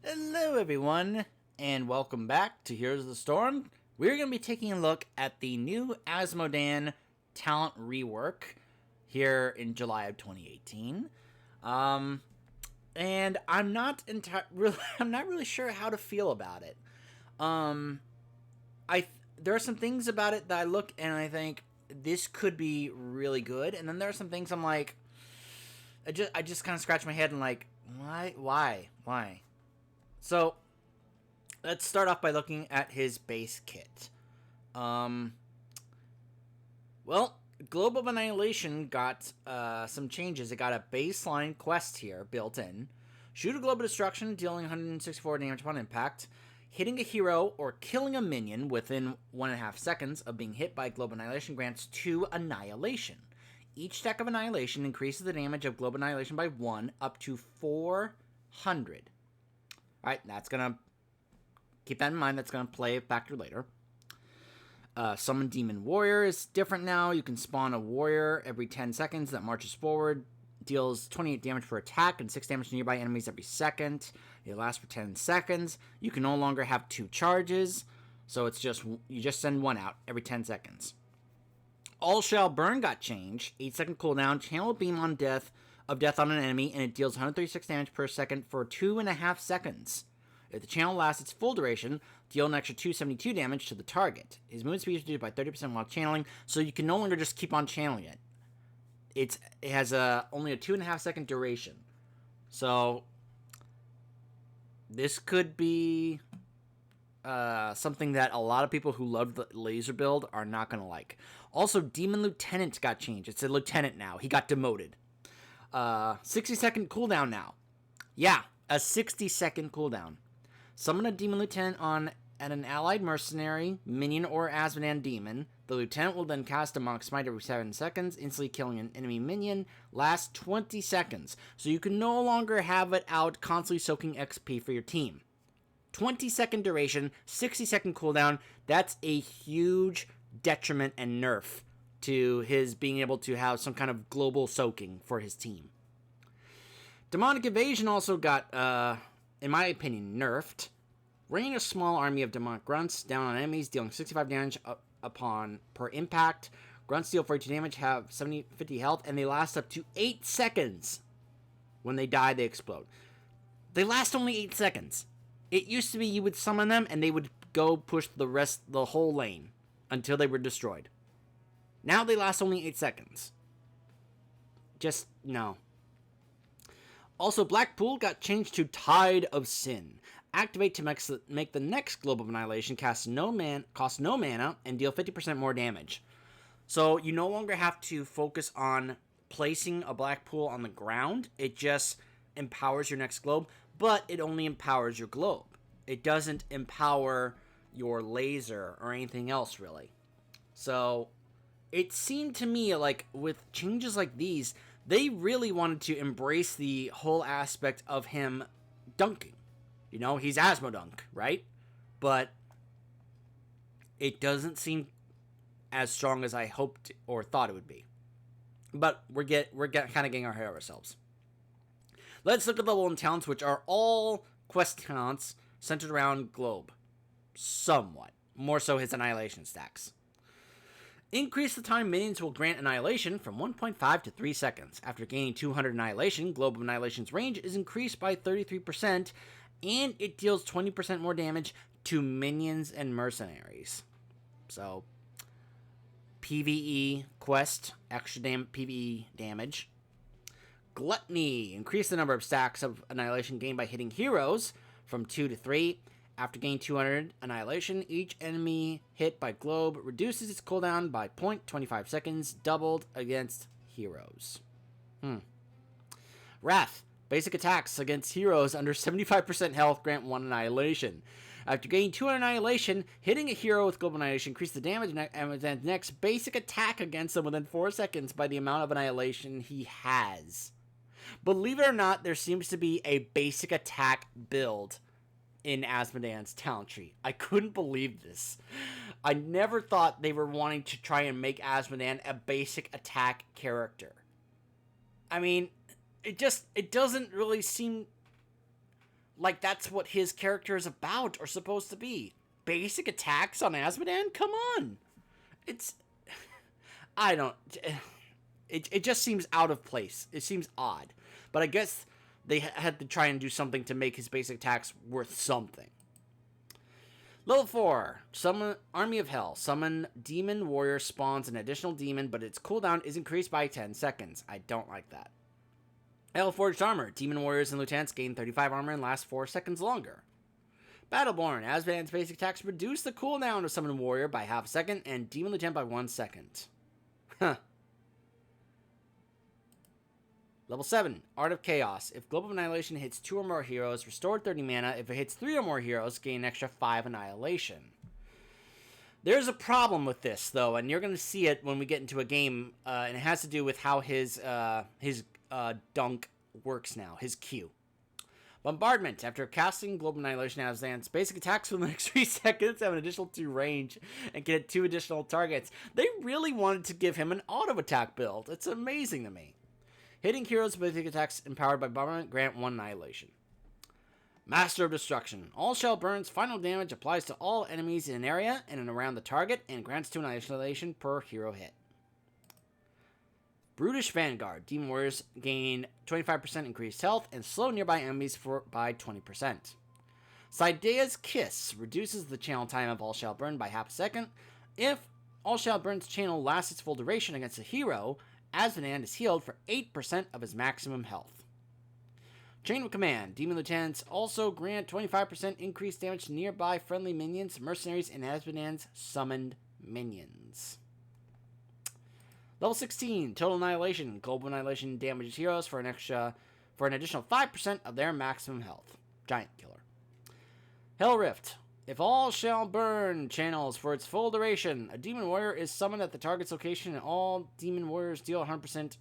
Hello, everyone, and welcome back to Heroes of the Storm. We're going to be taking a look at the new Azmodan talent rework here in July of 2018. And I'm not I'm not really sure how to feel about it. Um, there are some things about it that I look and I think this could be really good, and then there are some things I'm like, I just kind of scratch my head and like, why? So let's start off by looking at his base kit. Well, Globe of Annihilation got some changes. It got a baseline quest here built in. Shoot a Globe of Destruction, dealing 164 damage upon impact. Hitting a hero or killing a minion within 1.5 seconds of being hit by Globe of Annihilation grants 2 Annihilation. Each stack of Annihilation increases the damage of Globe of Annihilation by 1 up to 400. Alright, that's going to keep that in mind. That's going to play a factor later. Summon Demon Warrior is different now. You can spawn a warrior every 10 seconds that marches forward. Deals 28 damage per attack and 6 damage to nearby enemies every second. It lasts for 10 seconds. You can no longer have 2 charges. So it's just, you just send one out every 10 seconds. All Shall Burn got changed. 8-second cooldown. Channel Beam on death on an enemy, and it deals 136 damage per second for 2.5 seconds. If the channel lasts its full duration, deal an extra 272 damage to the target. His movement speed is reduced by 30% while channeling, so you can no longer just keep on channeling it. It has only a 2.5 second duration. So this could be something that a lot of people who love the laser build are not going to like. Also, Demon Lieutenant got changed. It's a lieutenant now. He got demoted. 60-second cooldown now. Yeah, a 60-second cooldown. Summon a Demon Lieutenant at an allied mercenary, minion, or Azmodan demon. The lieutenant will then cast a Monk Smite every 7 seconds, instantly killing an enemy minion. Lasts 20 seconds, so you can no longer have it out constantly soaking XP for your team. 20-second duration, 60-second cooldown. That's a huge detriment and nerf to his being able to have some kind of global soaking for his team. Demonic Evasion also got, in my opinion, nerfed. Rain a small army of demonic grunts down on enemies, dealing 65 damage per impact. Grunts deal 42 damage, have 50 health, and they last up to 8 seconds. When they die, they explode. They last only 8 seconds. It used to be you would summon them, and they would go push the whole lane until they were destroyed. Now they last only 8 seconds. Just, no. Also, Blackpool got changed to Tide of Sin. Activate to make the next Globe of Annihilation cost no mana and deal 50% more damage. So you no longer have to focus on placing a Blackpool on the ground. It just empowers your next globe, but it only empowers your globe. It doesn't empower your laser or anything else, really. So it seemed to me like with changes like these, they really wanted to embrace the whole aspect of him dunking. You know, he's Azmodan, right? But it doesn't seem as strong as I hoped or thought it would be. But we're kind of getting our hair of ourselves. Let's look at the level and talents, which are all quest talents centered around Globe. Somewhat. More so his Annihilation stacks. Increase the time minions will grant Annihilation from 1.5 to 3 seconds. After gaining 200 Annihilation, Globe of Annihilation's range is increased by 33%, and it deals 20% more damage to minions and mercenaries. So, PvE quest, extra PvE damage. Gluttony, increase the number of stacks of Annihilation gained by hitting heroes from 2 to 3. After gaining 200 Annihilation, each enemy hit by Globe reduces its cooldown by 0.25 seconds, doubled against heroes. Wrath. Basic attacks against heroes under 75% health grant 1 Annihilation. After gaining 200 Annihilation, hitting a hero with Globe Annihilation increases the damage and next basic attack against them within 4 seconds by the amount of Annihilation he has. Believe it or not, there seems to be a basic attack build in Azmodan's talent tree. I couldn't believe this. I never thought they were wanting to try and make Azmodan a basic attack character. I mean, it doesn't really seem like that's what his character is about or supposed to be. Basic attacks on Azmodan? Come on. It's... I don't... It just seems out of place. It seems odd. But I guess they had to try and do something to make his basic attacks worth something. Level 4. Summon Army of Hell. Summon Demon Warrior spawns an additional demon, but its cooldown is increased by 10 seconds. I don't like that. Forged Armor. Demon Warriors and Lieutenants gain 35 armor and last 4 seconds longer. Battleborn. Azmodan's basic attacks reduce the cooldown of Summon Warrior by half a second and Demon Lieutenant by 1 second. Huh. Level 7, Art of Chaos. If Global Annihilation hits 2 or more heroes, restore 30 mana. If it hits 3 or more heroes, gain an extra 5 Annihilation. There's a problem with this, though, and you're going to see it when we get into a game, and it has to do with how his dunk works now, his Q. Bombardment. After casting Global Annihilation, Azmodan's basic attacks for the next 3 seconds have an additional 2 range and can hit 2 additional targets. They really wanted to give him an auto attack build. It's amazing to me. Hitting heroes with basic attacks empowered by Bombardment grant 1 Annihilation. Master of Destruction. All Shell Burn's final damage applies to all enemies in an area and around the target and grants 2 Annihilation per hero hit. Brutish Vanguard. Demon Warriors gain 25% increased health and slow nearby enemies by 20%. Saidea's Kiss reduces the channel time of All Shall Burn by half a second. If All Shall Burn's channel lasts its full duration against a hero, Azmodan is healed for 8% of his maximum health. Chain of Command. Demon Lieutenants also grant 25% increased damage to nearby friendly minions, mercenaries, and Azmodan's summoned minions. Level 16. Total Annihilation. Global Annihilation damages heroes for an additional 5% of their maximum health. Giant Killer. Hell Rift. If All Shall Burn channels for its full duration, a Demon Warrior is summoned at the target's location and all Demon Warriors deal 100%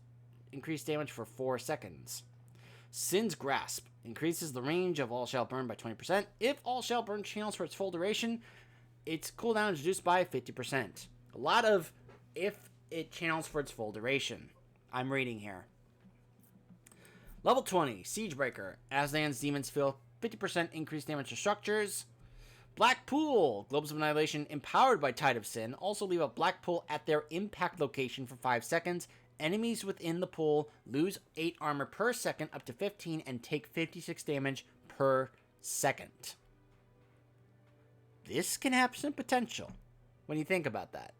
increased damage for 4 seconds. Sin's Grasp increases the range of All Shall Burn by 20%. If All Shall Burn channels for its full duration, its cooldown is reduced by 50%. A lot of if it channels for its full duration. I'm reading here. Level 20, Siegebreaker. Azmodan's demons feel 50% increased damage to structures. Black Pool. Globes of Annihilation empowered by Tide of Sin also leave a black pool at their impact location for 5 seconds. Enemies within the pool lose 8 armor per second up to 15 and take 56 damage per second. This can have some potential when you think about that.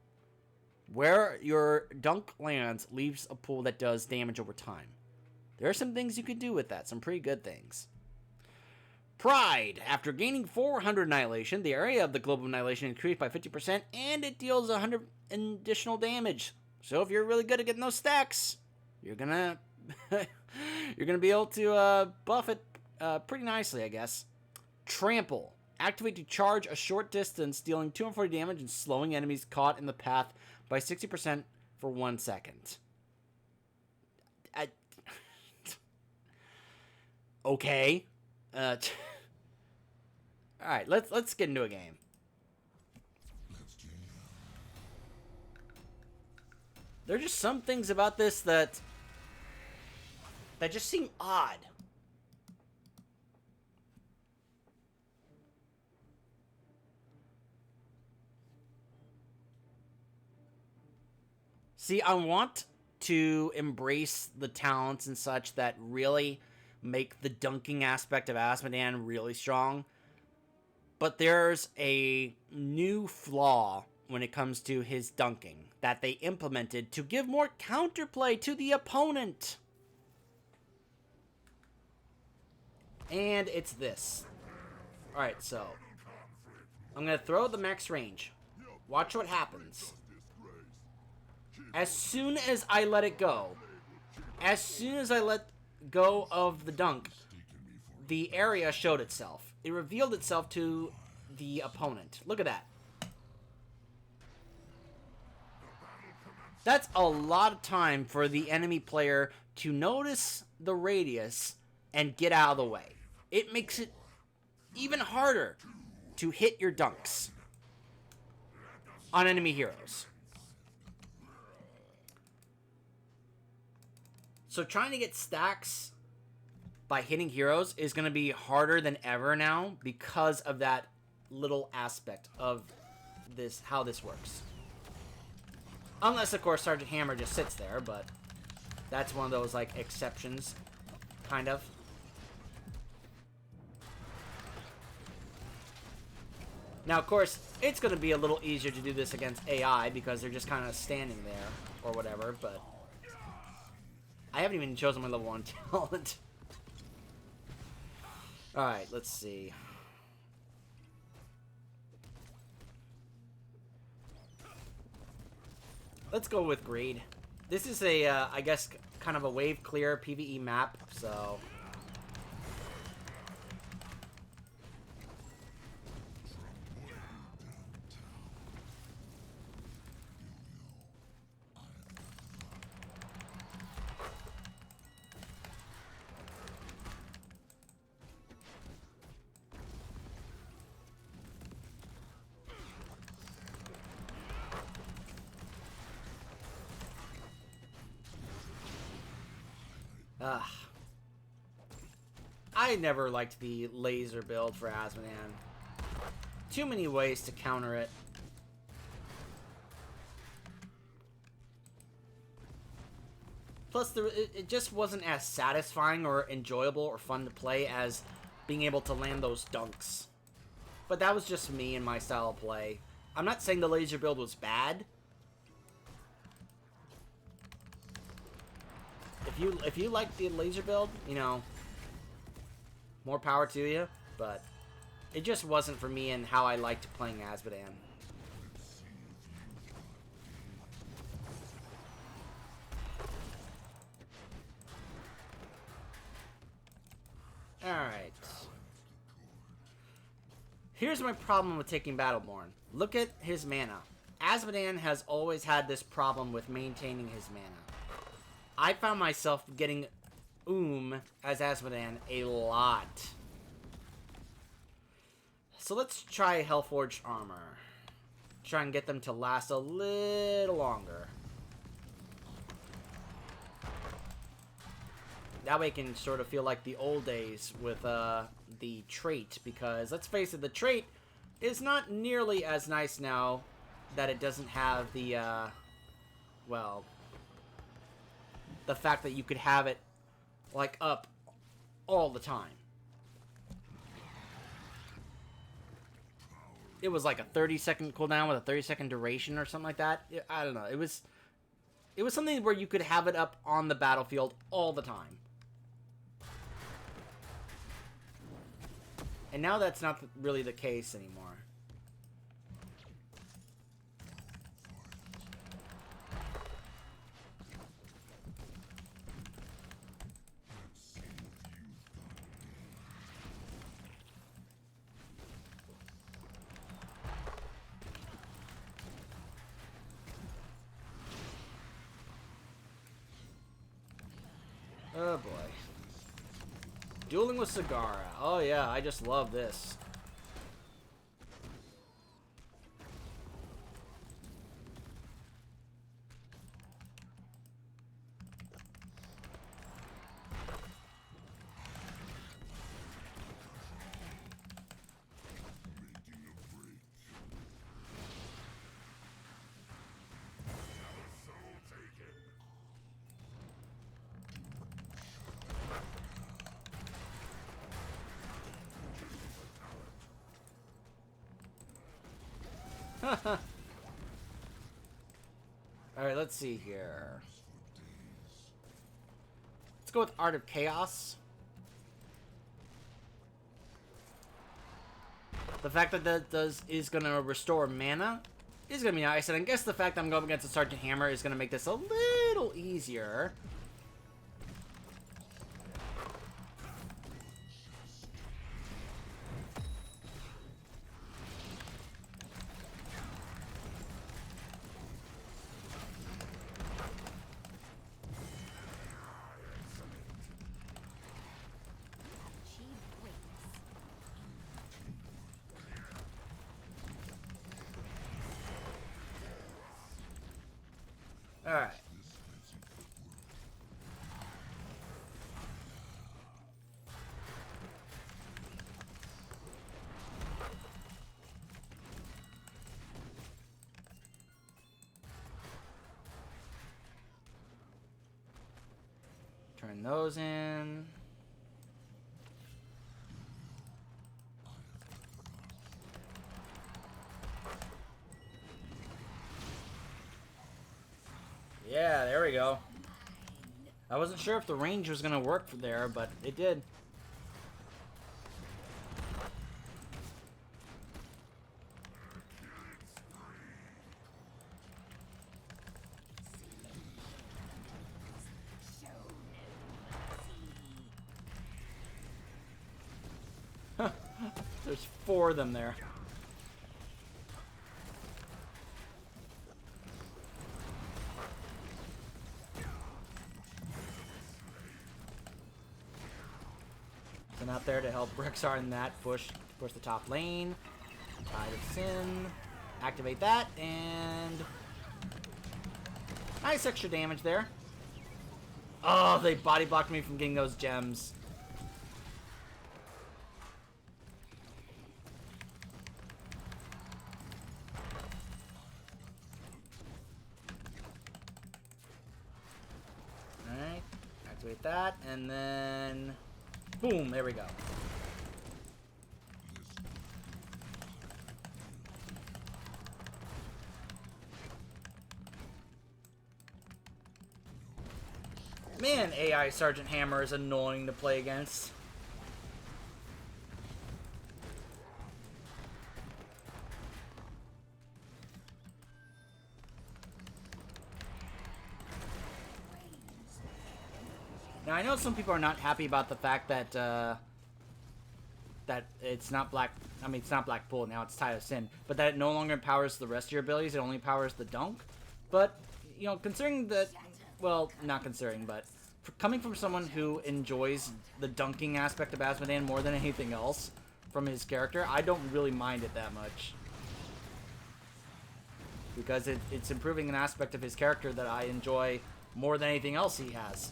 Where your dunk lands leaves a pool that does damage over time. There are some things you could do with that, some pretty good things. Pride. After gaining 400 Annihilation, the area of the Global Annihilation increased by 50%, and it deals 100 additional damage. So if you're really good at getting those stacks, you're gonna be able to buff it pretty nicely, I guess. Trample. Activate to charge a short distance, dealing 240 damage and slowing enemies caught in the path by 60% for 1 second. Okay. Alright, let's get into a game. There are just some things about this that just seem odd. See, I want to embrace the talents and such that really make the dunking aspect of Azmodan really strong. But there's a new flaw when it comes to his dunking that they implemented to give more counterplay to the opponent. And it's this. Alright, so I'm going to throw the max range. Watch what happens. As soon as I let it go, as soon as I let go of the dunk, the area showed itself. It revealed itself to the opponent. Look at that. That's a lot of time for the enemy player to notice the radius and get out of the way. It makes it even harder to hit your dunks on enemy heroes. So trying to get stacks by hitting heroes is going to be harder than ever now because of that little aspect of this, how this works. Unless, of course, Sergeant Hammer just sits there, but that's one of those, like, exceptions, kind of. Now, of course, it's going to be a little easier to do this against AI because they're just kind of standing there or whatever, but I haven't even chosen my level 1 talent. Alright, let's see. Let's go with Greed. This is a, I guess, kind of a wave clear PvE map, so... I never liked the laser build for Azmodan. Too many ways to counter it. Plus, it just wasn't as satisfying or enjoyable or fun to play as being able to land those dunks. But that was just me and my style of play. I'm not saying the laser build was bad. If you like the laser build, you know, more power to you, but it just wasn't for me and how I liked playing Azmodan. Alright. Here's my problem with taking Battleborn. Look at his mana. Azmodan has always had this problem with maintaining his mana. I found myself getting as Azmodan a lot. So let's try Hellforged Armor. Try and get them to last a little longer. That way it can sort of feel like the old days with the trait, because let's face it, the trait is not nearly as nice now that it doesn't have the, well, the fact that you could have it, like, up all the time. It was like a 30-second cooldown with a 30-second duration or something like that. I don't know. It was something where you could have it up on the battlefield all the time. And now that's not really the case anymore. Oh boy. Dueling with Sagara. Oh yeah, I just love this. Alright, let's see here. Let's go with Art of Chaos. The fact that that is going to restore mana is going to be nice. And I guess the fact that I'm going against a Sergeant Hammer is going to make this a little easier. Alright. Turn those in. Yeah, there we go. I wasn't sure if the range was going to work there, but it did. There's 4 of them there. So out there to help Rexar in that push the top lane. Tide of Sin. Activate that and nice extra damage there. Oh, they body blocked me from getting those gems. Alright, activate that, and then boom, there we go. Man, AI Sergeant Hammer is annoying to play against. Now I know some people are not happy about the fact that that it's not black. I mean, it's not Black Bull now. It's Tide of Sin, but that it no longer empowers the rest of your abilities. It only powers the dunk. But you know, considering that, well, not considering, but coming from someone who enjoys the dunking aspect of Azmodan more than anything else from his character, I don't really mind it that much. Because it's improving an aspect of his character that I enjoy more than anything else he has.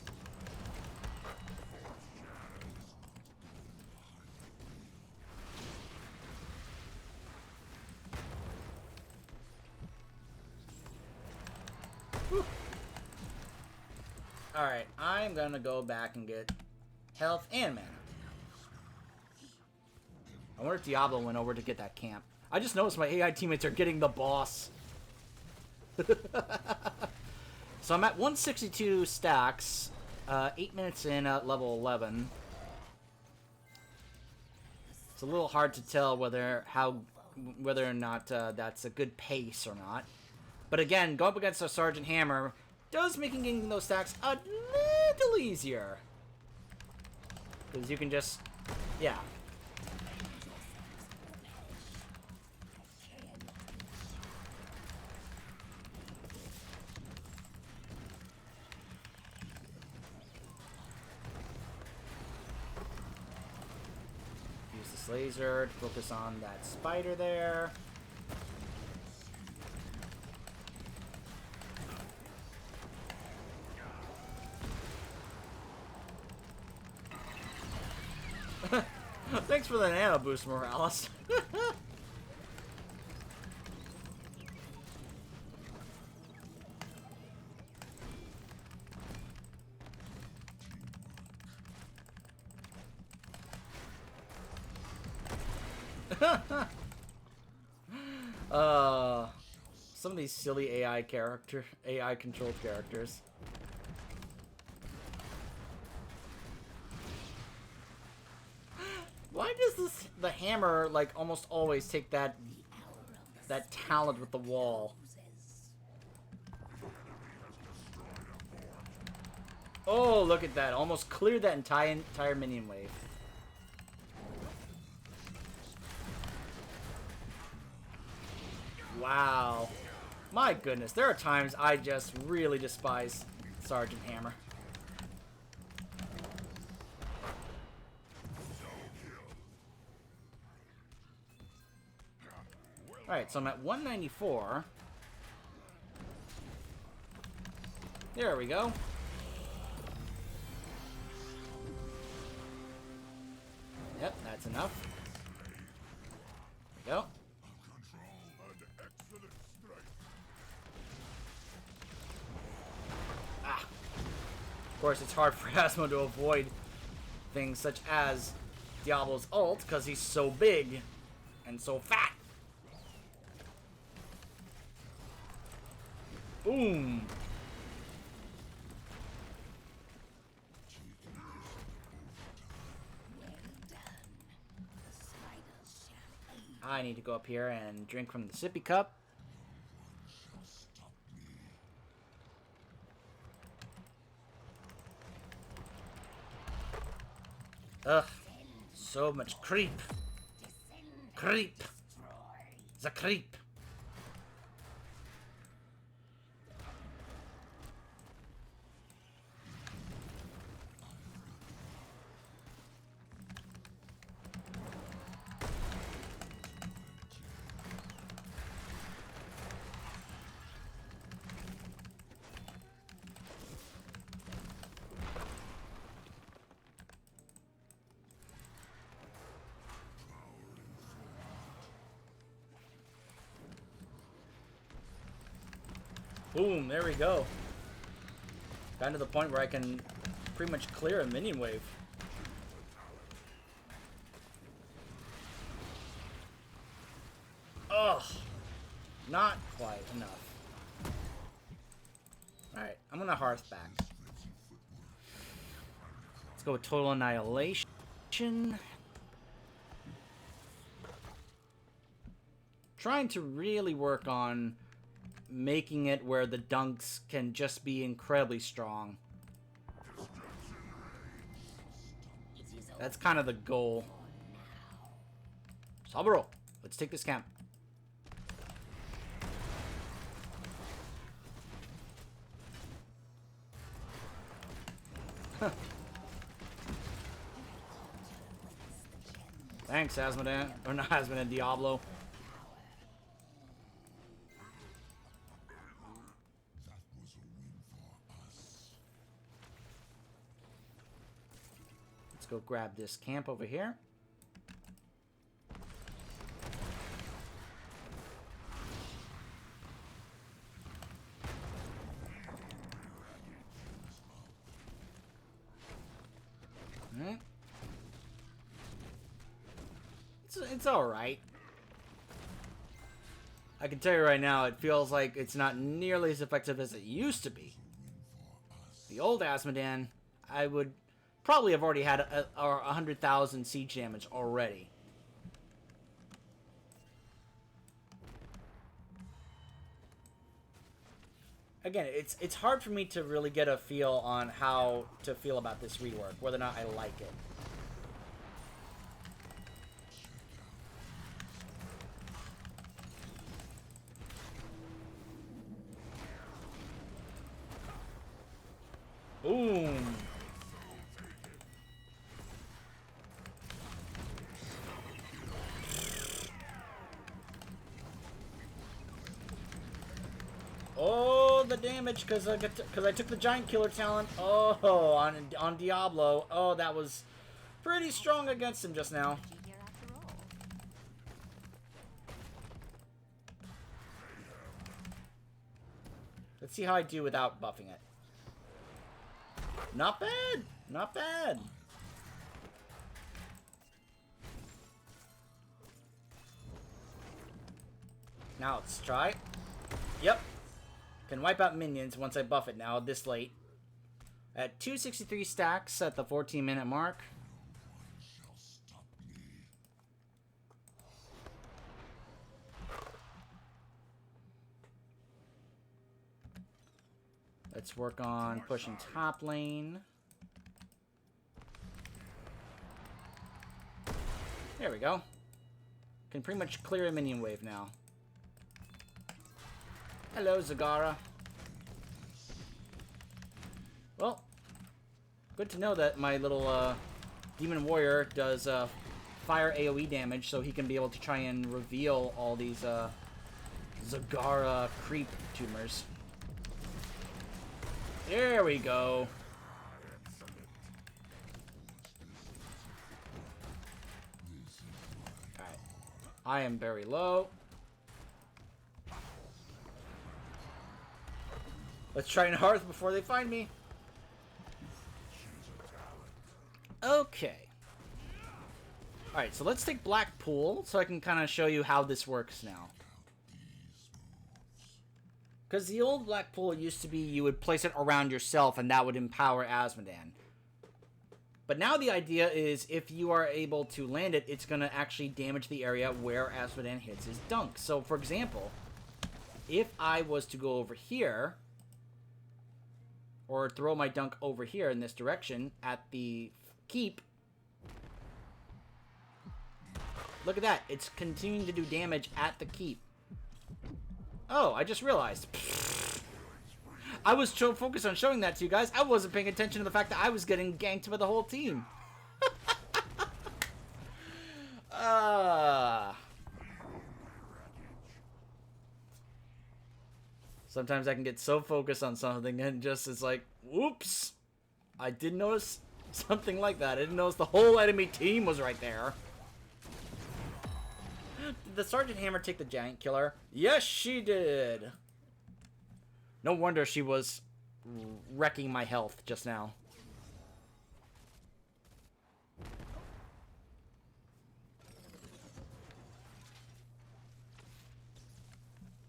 Alright, I'm gonna go back and get health and mana. I wonder if Diablo went over to get that camp. I just noticed my AI teammates are getting the boss. So I'm at 162 stacks, 8 minutes in at level 11. It's a little hard to tell whether or not that's a good pace or not. But again, go up against a Sergeant Hammer does making getting those stacks a little easier. Because you can just, yeah. Use this laser to focus on that spider there. Thanks for the nano boost, Morales. Some of these silly AI controlled characters. Why does the hammer like almost always take that talent with the wall? Oh, look at that! Almost cleared that entire minion wave. Wow, my goodness! There are times I just really despise Sergeant Hammer. Alright, so I'm at 194. There we go. Yep, that's enough. There we go. Ah. Of course, it's hard for Asmo to avoid things such as Diablo's ult because he's so big and so fat. Boom. I need to go up here and drink from the sippy cup. Ugh. So much creep. Creep. The creep. Boom, there we go. Gotten to the point where I can pretty much clear a minion wave. Ugh. Not quite enough. Alright, I'm gonna Hearth back. Let's go with Total Annihilation. Trying to really work on making it where the dunks can just be incredibly strong. That's kind of the goal. Saburo, let's take this camp. Thanks, Azmodan. Or not Azmodan, Diablo. Let's go grab this camp over here. It's alright. I can tell you right now, it feels like it's not nearly as effective as it used to be. The old Azmodan, I would probably have already had 100,000 siege damage already. Again, it's hard for me to really get a feel on how to feel about this rework, whether or not I like it. Boom. Oh, the damage because I took the giant killer talent. Oh, on Diablo. Oh, that was pretty strong against him just now. Let's see how I do without buffing it. Not bad. Not bad. Now let's try. Yep. Can wipe out minions once I buff it now, this late. At 263 stacks at the 14-minute mark. Let's work on pushing top lane. There we go. Can pretty much clear a minion wave now. Hello, Zagara. Well, good to know that my little demon warrior does fire AoE damage, so he can be able to try and reveal all these Zagara creep tumors. There we go. Alright. I am very low. Let's try and Hearth before they find me. Okay. Alright, so let's take Blackpool so I can kind of show you how this works now. Because the old Blackpool used to be you would place it around yourself and that would empower Azmodan. But now the idea is if you are able to land it, it's going to actually damage the area where Azmodan hits his dunk. So, for example, if I was to go over here, or throw my dunk over here in this direction at the keep, look at that. It's continuing to do damage at the keep. Oh, I just realized. I was so focused on showing that to you guys, I wasn't paying attention to the fact that I was getting ganked by the whole team. Sometimes I can get so focused on something and just it's like, whoops. I did notice something like that. I didn't notice the whole enemy team was right there. Did the Sergeant Hammer take the giant killer? Yes, she did. No wonder she was wrecking my health just now.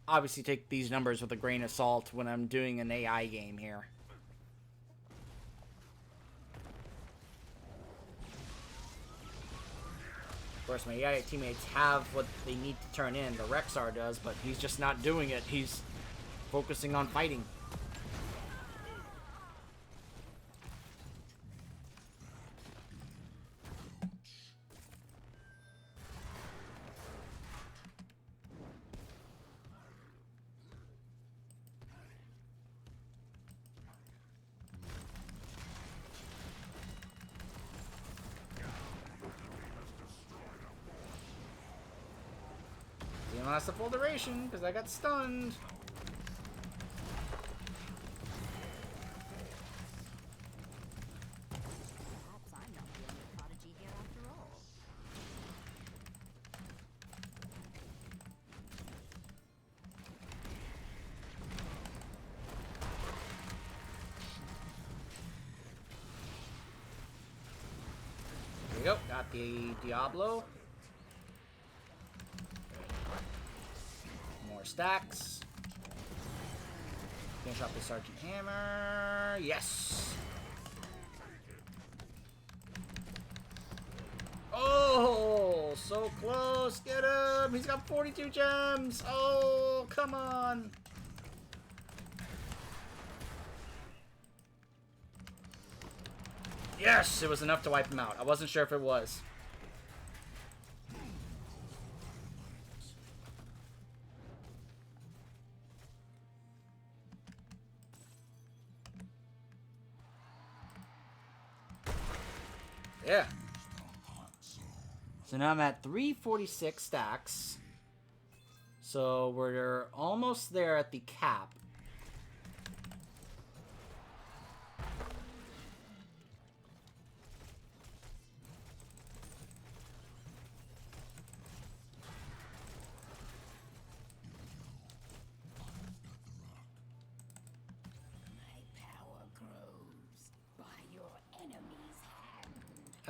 Obviously take these numbers with a grain of salt when I'm doing an AI game here. Of course, my AI teammates have what they need to turn in. The Rexar does, but he's just not doing it. He's focusing on fighting. Didn't last the full duration because I got stunned. There we go. Got the Diablo. More stacks. Finish off the Sergeant Hammer. Yes. Oh, so close. Get him. He's got 42 gems. Oh, come on. Yes, it was enough to wipe him out. I wasn't sure if it was. Yeah. So now I'm at 346 stacks. So we're almost there at the cap.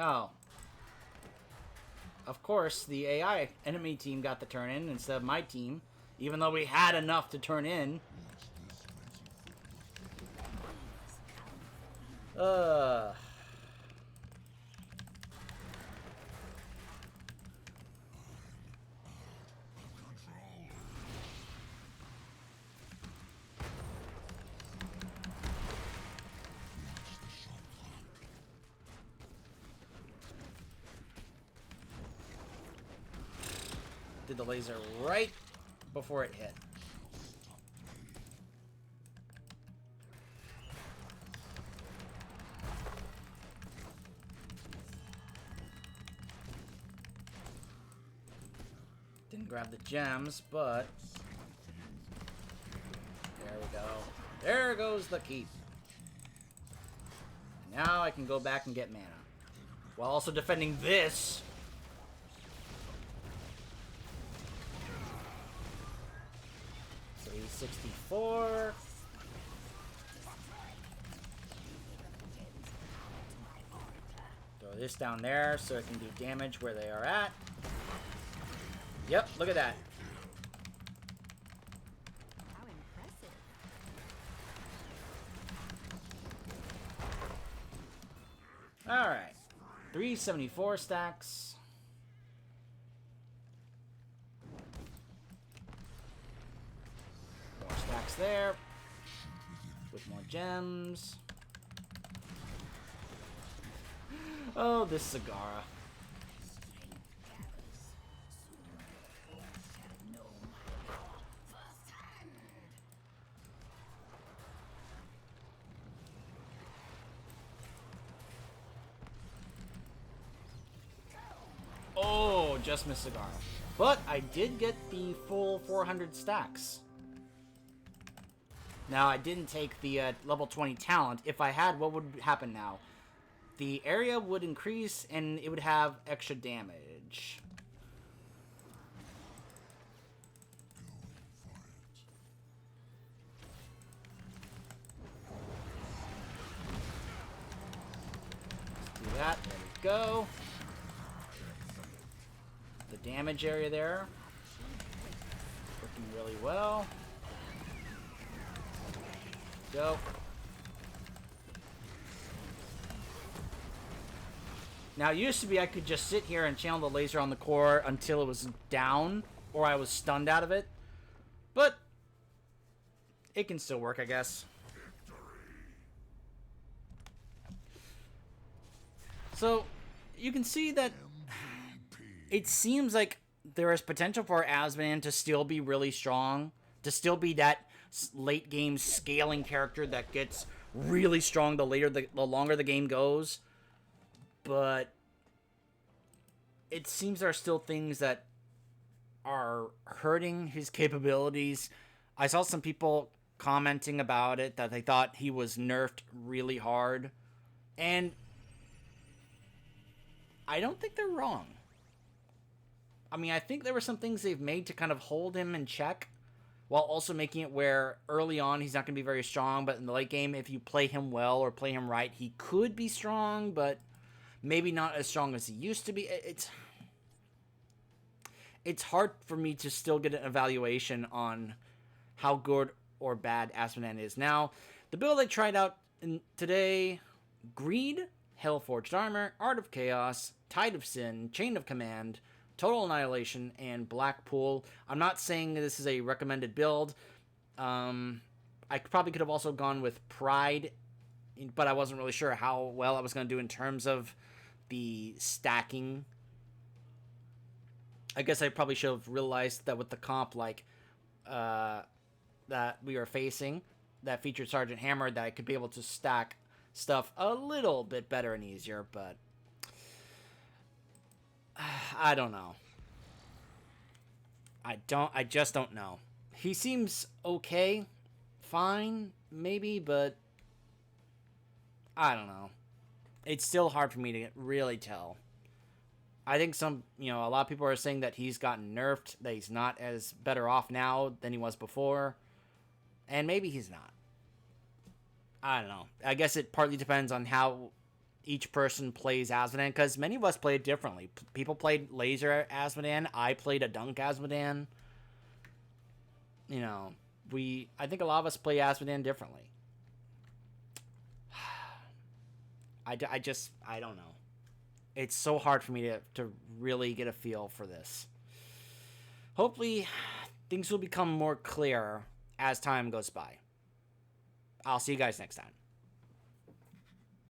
Oh. Of course, the AI enemy team got the turn in instead of my team, even though we had enough to turn in. Did the laser right before it hit. Didn't grab the gems, but there we go. There goes the keep. Now I can go back and get mana while also defending this. 64. Throw this down there so it can do damage where they are at. Yep, look at that. How impressive. Alright. 374 stacks. More stacks there. With more gems. Oh, this Sagara. Oh, just missed Sagara. But I did get the full 400 stacks. Now, I didn't take the level 20 talent. If I had, what would happen now? The area would increase, and it would have extra damage. Let's do that. There we go. The damage area there. Working really well. Go. Now, it used to be I could just sit here and channel the laser on the core until it was down, or I was stunned out of it. But it can still work, I guess. So, you can see that it seems like there is potential for Azmodan to still be really strong, to still be that late game scaling character that gets really strong the longer the game goes. But it seems there are still things that are hurting his capabilities. I saw some people commenting about it, that they thought he was nerfed really hard. And I don't think they're wrong. I mean, I think there were some things they've made to kind of hold him in check, while also making it where early on he's not going to be very strong, but in the late game, if you play him well or play him right, he could be strong, but maybe not as strong as he used to be. It's hard for me to still get an evaluation on how good or bad Azmodan is. Now, the build I tried out today: Greed, Hellforged Armor, Art of Chaos, Tide of Sin, Chain of Command, Total Annihilation, and Blackpool. I'm not saying this is a recommended build. I probably could have also gone with Pride, but I wasn't really sure how well I was going to do in terms of the stacking. I guess I probably should have realized that with the comp that we were facing, that featured Sergeant Hammer, that I could be able to stack stuff a little bit better and easier, but I don't know. I just don't know. He seems okay, fine, maybe, but I don't know. It's still hard for me to really tell. I think a lot of people are saying that he's gotten nerfed, that he's not as better off now than he was before, and maybe he's not. I don't know. I guess it partly depends on how each person plays Azmodan, because many of us play it differently. People played Laser Azmodan. I played a Dunk Azmodan. I think a lot of us play Azmodan differently. I don't know. It's so hard for me to really get a feel for this. Hopefully, things will become more clear as time goes by. I'll see you guys next time.